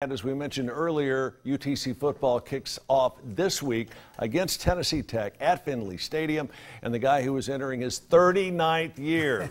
And as we mentioned earlier, UTC football kicks off this week against Tennessee Tech at Finley Stadium. And the guy who is entering his 39th year,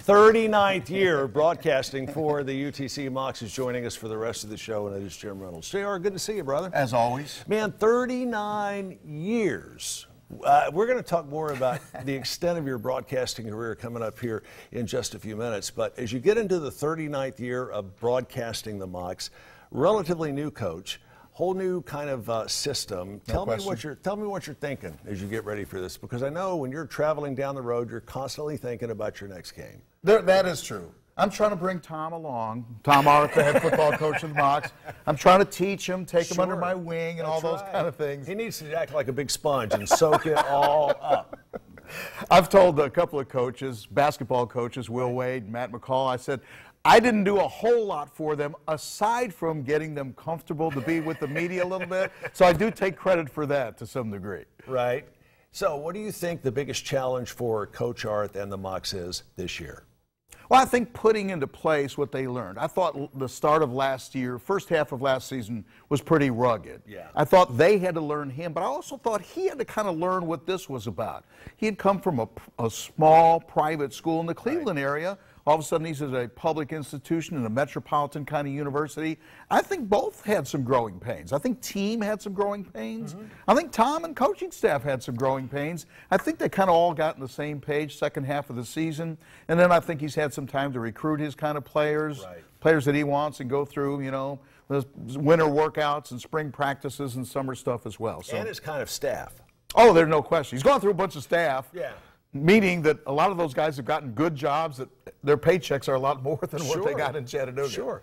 39th year of broadcasting for the UTC Mocs is joining us for the rest of the show, and it is Jim Reynolds. JR, good to see you, brother. As always. Man, 39 years. We're going to talk more about the extent of your broadcasting career coming up here in just a few minutes. But as you get into the 39th year of broadcasting the Mocs, relatively new coach, whole new kind of system. Tell me what you're thinking as you get ready for this, because I know when you're traveling down the road, you're constantly thinking about your next game. That is true. I'm trying to bring Tom along. Tom Arth, the head football coach of the Mocs. I'm trying to teach him, take him under my wing, and all those kind of things. He needs to act like a big sponge and soak it all up. I've told a couple of coaches, basketball coaches, Will Wade, Matt McCall, I said, I didn't do a whole lot for them aside from getting them comfortable to be with the media a little bit. So I do take credit for that to some degree. Right. So what do you think the biggest challenge for Coach Arth and the Mocs is this year? Well, I think putting into place what they learned. I thought the start of last year, first half of last season, was pretty rugged. Yeah. I thought they had to learn him, but I also thought he had to kind of learn what this was about. He had come from a small private school in the Cleveland area. All of a sudden, he's at a public institution in a metropolitan kind of university. I think both had some growing pains. I think team had some growing pains. I think Tom and coaching staff had some growing pains. I think they kind of all got on the same page second half of the season. And then I think he's had some time to recruit his kind of players, players that he wants, and go through, you know, the winter workouts and spring practices and summer stuff as well. So. And his kind of staff. Oh, there's no question. He's gone through a bunch of staff. Yeah. Meaning that a lot of those guys have gotten good jobs, that their paychecks are a lot more than what they got in Chattanooga. Sure.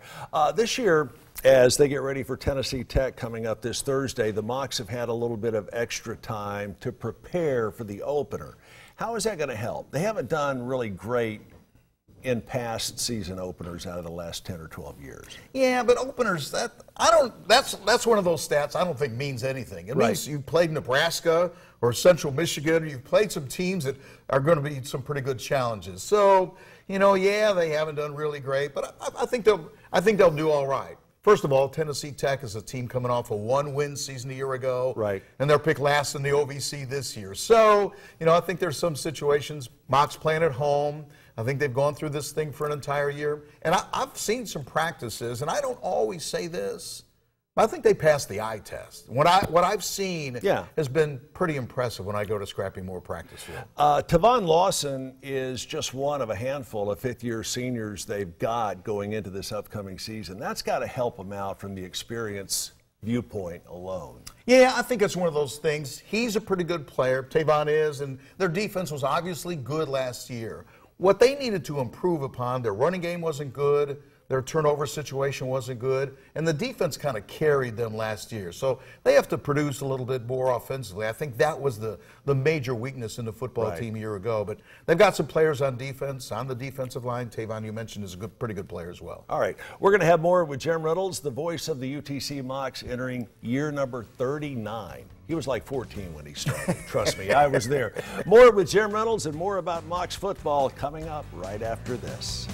This year, as they get ready for Tennessee Tech coming up this Thursday, the Mocs have had a little bit of extra time to prepare for the opener. How is that going to help? They haven't done really great in past season openers out of the last 10 or 12 years. Yeah, but openers, that's one of those stats I don't think means anything. It means you played Nebraska or Central Michigan, or you've played some teams that are going to be some pretty good challenges. So, you know, yeah, they haven't done really great, but I think they'll do all right. First of all, Tennessee Tech is a team coming off a one-win season a year ago. Right. And they're picked last in the OVC this year. So, you know, I think there's some situations, Mocs playing at home. I think they've gone through this thing for an entire year. And I've seen some practices, and I don't always say this, but I think they passed the eye test. What I've seen has been pretty impressive when I go to Scrappy Moore practice field. Tavon Lawson is just one of a handful of fifth-year seniors they've got going into this upcoming season. That's got to help them out from the experience viewpoint alone. Yeah, I think it's one of those things. He's a pretty good player, Tavon is, and their defense was obviously good last year. What they needed to improve upon, their running game wasn't good, their turnover situation wasn't good, and the defense kind of carried them last year. So they have to produce a little bit more offensively. I think that was the major weakness in the football team a year ago. But they've got some players on defense, on the defensive line. Tavon, you mentioned, is a pretty good player as well. All right. We're going to have more with Jim Reynolds, the voice of the UTC Mocs, entering year number 39. He was like 14 when he started. Trust me, I was there. More with Jim Reynolds and more about Mocs football coming up right after this.